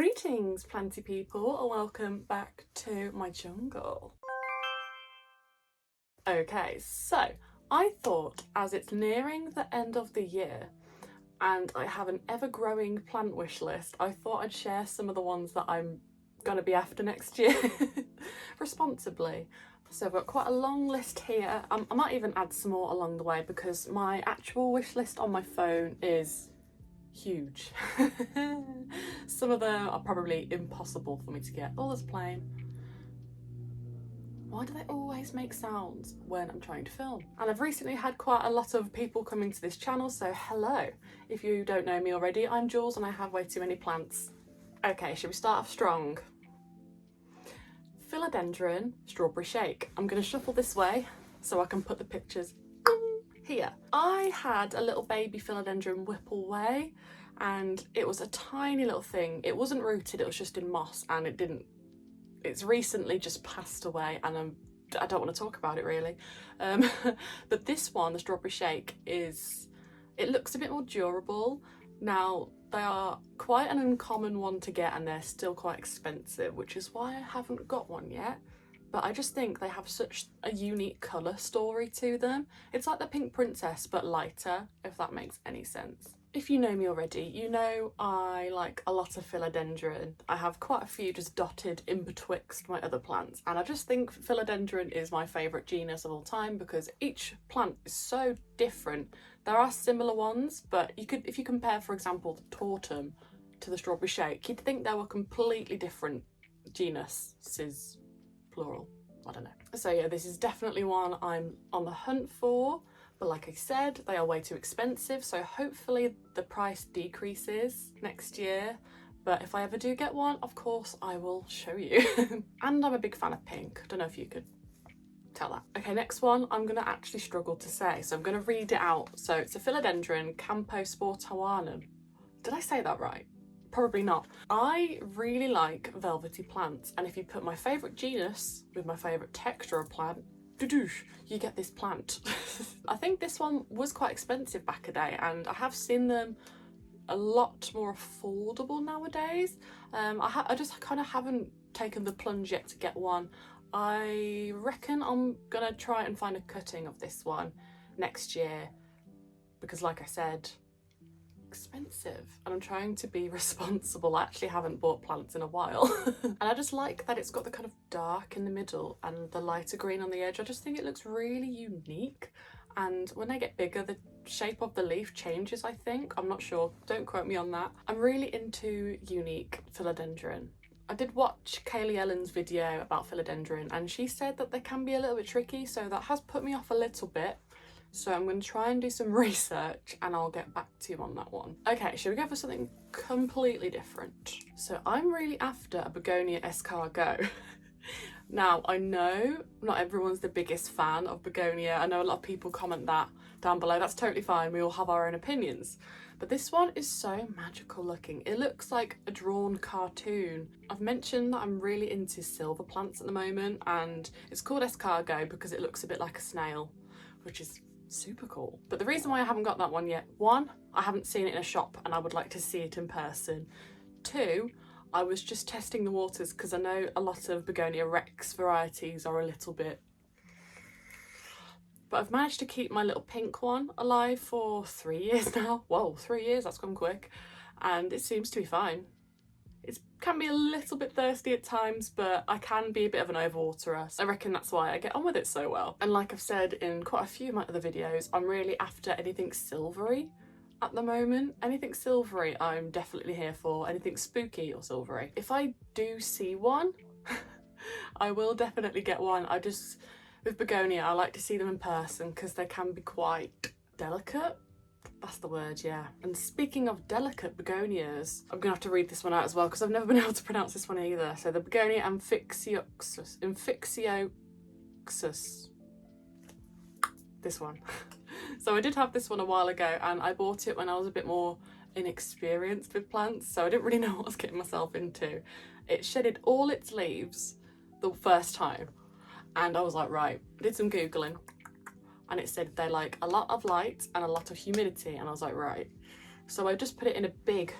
Greetings, planty people, and welcome back to my jungle. Okay, so I thought as it's nearing the end of the year and I have an ever-growing plant wish list, I thought I'd share some of the ones that I'm going to be after next year responsibly. So I've got quite a long list here. I might even add some more along the way because my actual wish list on my phone is huge. Some of them are probably impossible for me to get. Oh, there's a plane. Why do they always make sounds when I'm trying to film? And I've recently had quite a lot of people coming to this channel, so hello. If you don't know me already, I'm Jules and I have way too many plants. Okay, should we start off strong? Philodendron strawberry shake. I'm going to shuffle this way so I can put the pictures here. I had a little baby philodendron Whippleway and it was a tiny little thing. It wasn't rooted, it was just in moss, and it's recently just passed away, and I don't want to talk about it really. But this one, the strawberry shake, it looks a bit more durable. Now, they are quite an uncommon one to get and they're still quite expensive, which is why I haven't got one yet. But I just think they have such a unique colour story to them. It's like the Pink Princess, but lighter, if that makes any sense. If you know me already, you know I like a lot of philodendron. I have quite a few just dotted in betwixt my other plants, and I just think philodendron is my favourite genus of all time because each plant is so different. There are similar ones, but if you compare, for example, the tortum to the strawberry shake, you'd think they were completely different genuses. Plural, I don't know. So yeah, this is definitely one I'm on the hunt for, but like I said, they are way too expensive, so hopefully the price decreases next year. But if I ever do get one, of course I will show you. And I'm a big fan of pink. Don't know if you could tell that. Okay, next one I'm gonna actually struggle to say, so I'm gonna read it out. So it's a philodendron camposportaanum. Did I say that right? Probably not. I really like velvety plants, and if you put my favourite genus with my favourite texture of plant, you get this plant. I think this one was quite expensive back a day, and I have seen them a lot more affordable nowadays. I just kind of haven't taken the plunge yet to get one. I reckon I'm gonna try and find a cutting of this one next year because, like I said, expensive, and I'm trying to be responsible. I actually haven't bought plants in a while. And I just like that it's got the kind of dark in the middle and the lighter green on the edge. I just think it looks really unique, and when they get bigger the shape of the leaf changes, I think. I'm not sure, don't quote me on that. I'm really into unique philodendron. I did watch Kaylee Ellen's video about philodendron and she said that they can be a little bit tricky, so that has put me off a little bit. So I'm going to try and do some research and I'll get back to you on that one. Okay, should we go for something completely different? So I'm really after a Begonia escargo. Now, I know not everyone's the biggest fan of begonia. I know a lot of people comment that down below. That's totally fine. We all have our own opinions. But this one is so magical looking. It looks like a drawn cartoon. I've mentioned that I'm really into silver plants at the moment, and it's called escargo because it looks a bit like a snail, which is super cool. But the reason why I haven't got that one yet, one, I haven't seen it in a shop and I would like to see it in person. Two, I was just testing the waters because I know a lot of Begonia Rex varieties are a little bit, but I've managed to keep my little pink one alive for 3 years now. Whoa, 3 years, that's gone quick. And it seems to be fine. It can be a little bit thirsty at times, but I can be a bit of an overwaterer. So I reckon that's why I get on with it so well. And like I've said in quite a few of my other videos, I'm really after anything silvery at the moment. Anything silvery I'm definitely here for. Anything spooky or silvery. If I do see one, I will definitely get one. With begonia, I like to see them in person because they can be quite delicate. That's the word, yeah. And speaking of delicate begonias, I'm gonna have to read this one out as well because I've never been able to pronounce this one either. So the Begonia amphixioxus. This one. So I did have this one a while ago and I bought it when I was a bit more inexperienced with plants, so I didn't really know what I was getting myself into. It shedded all its leaves the first time and I was like, right, did some Googling. And it said they like a lot of light and a lot of humidity, and I was like, right. So I just put it in a big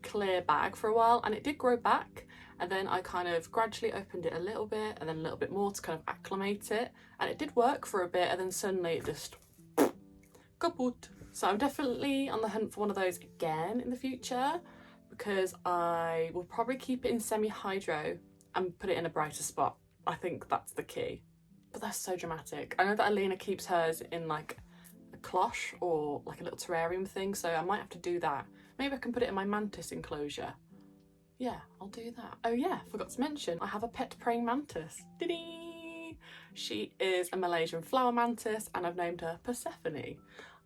clear bag for a while, and it did grow back, and then I kind of gradually opened it a little bit and then a little bit more to kind of acclimate it, and it did work for a bit, and then suddenly it just kaput. So I'm definitely on the hunt for one of those again in the future, because I will probably keep it in semi-hydro and put it in a brighter spot. I think that's the key. But that's so dramatic. I know that Alina keeps hers in like a cloche or like a little terrarium thing, so I might have to do that. Maybe I can put it in my mantis enclosure. Yeah, I'll do that. Oh yeah, forgot to mention, I have a pet praying mantis. Dee-dee! She is a Malaysian flower mantis, and I've named her Persephone.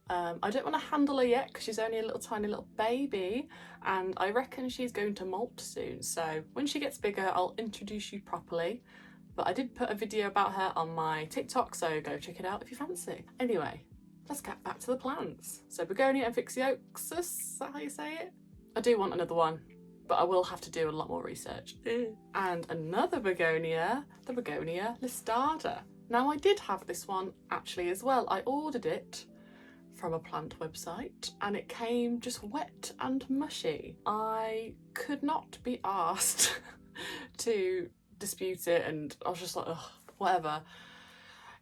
I don't want to handle her yet because she's only a little tiny little baby, and I reckon she's going to molt soon. So when she gets bigger, I'll introduce you properly. But I did put a video about her on my TikTok, so go check it out if you fancy. Anyway, let's get back to the plants. So Begonia amphixioxus, is that how you say it? I do want another one, but I will have to do a lot more research. And another begonia, the Begonia listata. Now I did have this one actually as well. I ordered it from a plant website and it came just wet and mushy. I could not be asked to dispute it, and I was just like, ugh, whatever.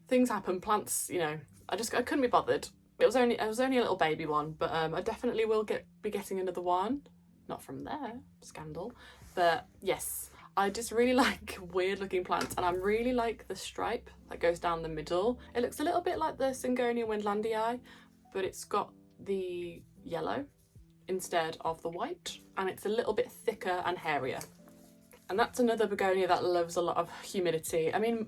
Things happen, plants, you know, I couldn't be bothered. It was only a little baby one, but I definitely will be getting another one. Not from there, scandal. But yes, I just really like weird looking plants, and I really like the stripe that goes down the middle. It looks a little bit like the Syngonium wendlandii, but it's got the yellow instead of the white, and it's a little bit thicker and hairier. And that's another begonia that loves a lot of humidity. I mean,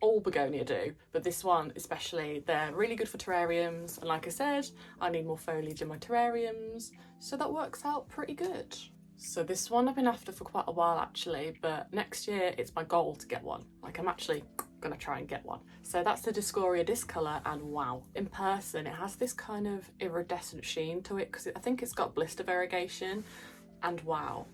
all begonia do, but this one especially. They're really good for terrariums, and like I said, I need more foliage in my terrariums, so that works out pretty good. So this one I've been after for quite a while actually, but next year it's my goal to get one. Like, I'm actually gonna try and get one. So that's the discolor, and wow, in person it has this kind of iridescent sheen to it, because I think it's got blister variegation, and wow,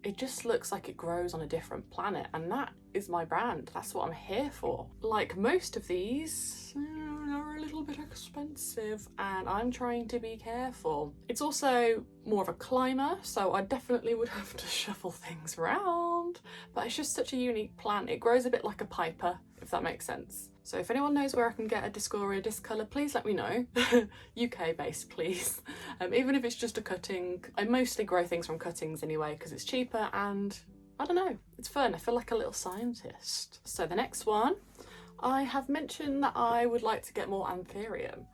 it just looks like it grows on a different planet, and that is my brand. That's what I'm here for. Like most of these are a little bit expensive, and I'm trying to be careful. It's also more of a climber, so I definitely would have to shuffle things around, but it's just such a unique plant. It grows a bit like a piper, if that makes sense. So if anyone knows where I can get a discolor, please let me know. UK based, please. Even if it's just a cutting. I mostly grow things from cuttings anyway, because it's cheaper and I don't know, it's fun. I feel like a little scientist. So the next one, I have mentioned that I would like to get more Antherium.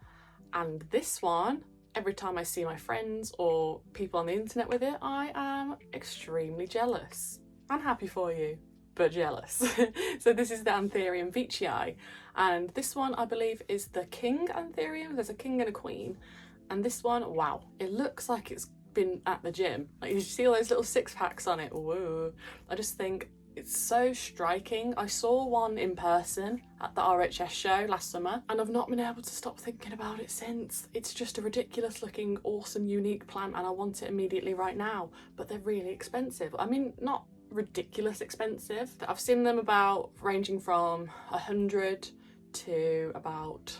And this one, every time I see my friends or people on the internet with it, I am extremely jealous. I'm happy for you, but jealous. So this is the Antherium veitchii, and this one I believe is the king Antherium. There's a king and a queen, and this one, wow, it looks like it's been at the gym. Like, you see all those little six packs on it. Whoa. I just think it's so striking. I saw one in person at the RHS show last summer, and I've not been able to stop thinking about it since. It's just a ridiculous looking, awesome, unique plant, and I want it immediately right now, but they're really expensive. I mean, not ridiculous expensive. I've seen them about ranging from 100 to about,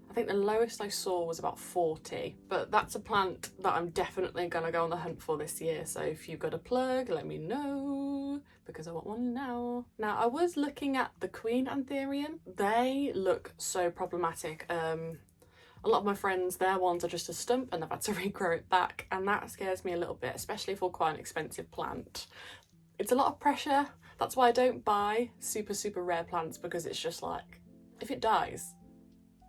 I think the lowest I saw was about 40, but that's a plant that I'm definitely gonna go on the hunt for this year. So if you've got a plug, let me know, because I want one now. Now I was looking at the Queen Antherium. They look so problematic. A lot of my friends, their ones are just a stump and they've had to regrow it back, and that scares me a little bit, especially for quite an expensive plant. It's a lot of pressure. That's why I don't buy super rare plants, because it's just like, if it dies,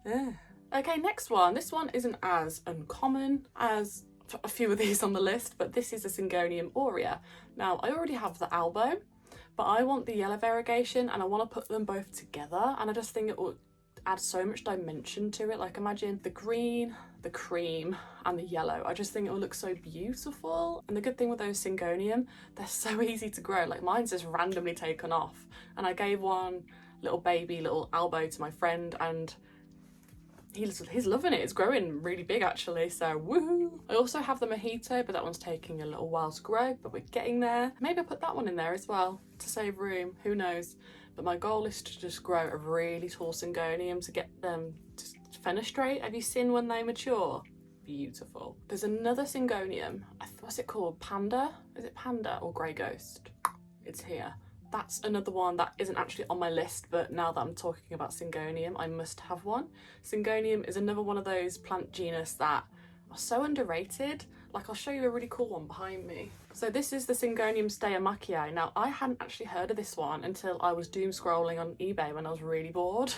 Okay, next one. This one isn't as uncommon as a few of these on the list, but this is a Syngonium aurea. Now, I already have the albo, but I want the yellow variegation, and I want to put them both together, and I just think it will add so much dimension to it. Like, imagine the green, the cream, and the yellow. I just think it will look so beautiful. And the good thing with those Syngonium, they're so easy to grow. Like, mine's just randomly taken off, and I gave one little baby little albo to my friend, and he's loving it. It's growing really big actually, so woohoo. I also have the mojito, but that one's taking a little while to grow, but we're getting there. Maybe I'll put that one in there as well to save room, who knows. But my goal is to just grow a really tall Syngonium to get them to fenestrate. Have you seen when they mature? beautiful. There's another Syngonium. What's it called? Panda? Is it Panda or Grey Ghost? It's here. That's another one that isn't actually on my list, but now that I'm talking about Syngonium, I must have one. Syngonium is another one of those plant genus that are so underrated. Like, I'll show you a really cool one behind me. So this is the Syngonium Steomachii. Now, I hadn't actually heard of this one until I was doom scrolling on eBay when I was really bored.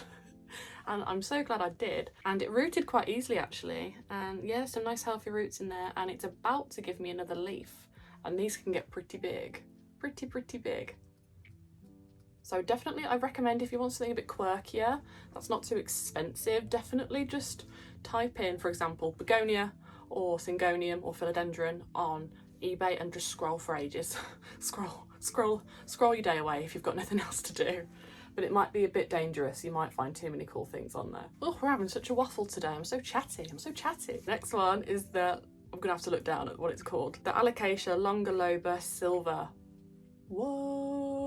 And I'm so glad I did. And it rooted quite easily, actually. And yeah, some nice healthy roots in there. And it's about to give me another leaf. And these can get pretty big. Pretty big. So definitely I recommend, if you want something a bit quirkier, that's not too expensive, definitely just type in, for example, Bonia or Syngonium or Philodendron on eBay and just scroll for ages. scroll your day away if you've got nothing else to do. But it might be a bit dangerous. You might find too many cool things on there. Oh, we're having such a waffle today. I'm so chatty. Next one is I'm gonna have to look down at what it's called. The Allocat longiloba silver. Whoa.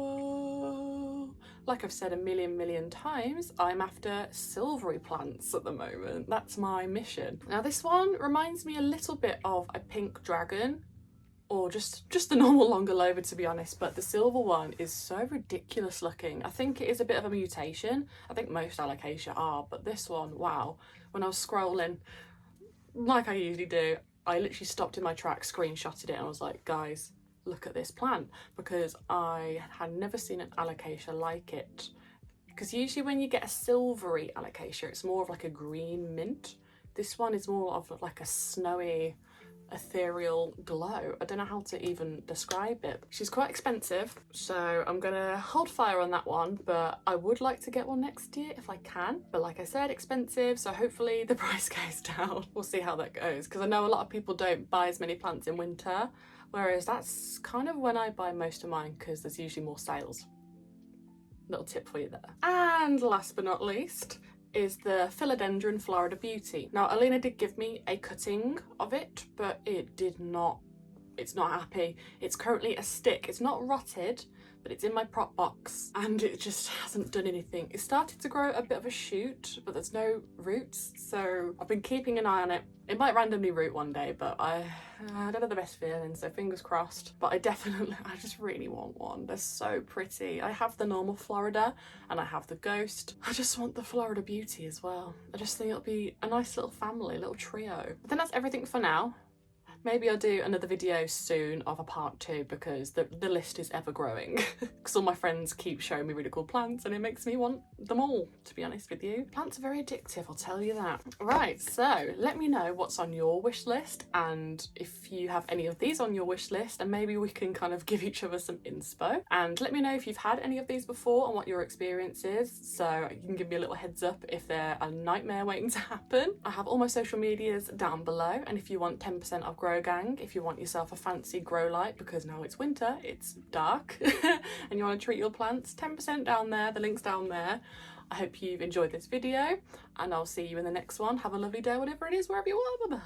Like I've said a million times, I'm after silvery plants at the moment. That's my mission. Now this one reminds me a little bit of a pink dragon, or just the normal longiloba, to be honest, but the silver one is so ridiculous looking. I think it is a bit of a mutation. I think most Allocatia are, but this one, wow. When I was scrolling, like I usually do, I literally stopped in my tracks, screenshotted it, and I was like, guys, look at this plant, because I had never seen an Allocatia like it. Because usually when you get a silvery Allocatia, it's more of like a green mint. This one is more of like a snowy, ethereal glow. I don't know how to even describe it. She's quite expensive, so I'm gonna hold fire on that one, but I would like to get one next year if I can. But like I said, expensive, so hopefully the price goes down. We'll see how that goes, because I know a lot of people don't buy as many plants in winter, whereas that's kind of when I buy most of mine, because there's usually more sales. Little tip for you there. And last but not least is the Philodendron Florida Beauty. Now Alina did give me a cutting of it, but it's not happy. It's currently a stick. It's not rotted, but it's in my prop box and it just hasn't done anything. It started to grow a bit of a shoot, but there's no roots, so I've been keeping an eye on it. It might randomly root one day, but I don't have the best feeling, so fingers crossed. But I just really want one. They're so pretty. I have the normal Florida and I have the Ghost. I just want the Florida Beauty as well. I just think it'll be a nice little family, little trio. I think that's everything for now. Maybe I'll do another video soon of a part 2, because the list is ever growing. Because all my friends keep showing me really cool plants and it makes me want them all, to be honest with you. Plants are very addictive, I'll tell you that. Right, so let me know what's on your wish list, and if you have any of these on your wish list, and maybe we can kind of give each other some inspo. And let me know if you've had any of these before and what your experience is, so you can give me a little heads up if they're a nightmare waiting to happen. I have all my social medias down below, and if you want 10% off Grow Gang, if you want yourself a fancy grow light, because now it's winter, it's dark, and you want to treat your plants, 10% down there, the link's down there. I hope you've enjoyed this video, and I'll see you in the next one. Have a lovely day, whatever it is, wherever you are. Bye bye.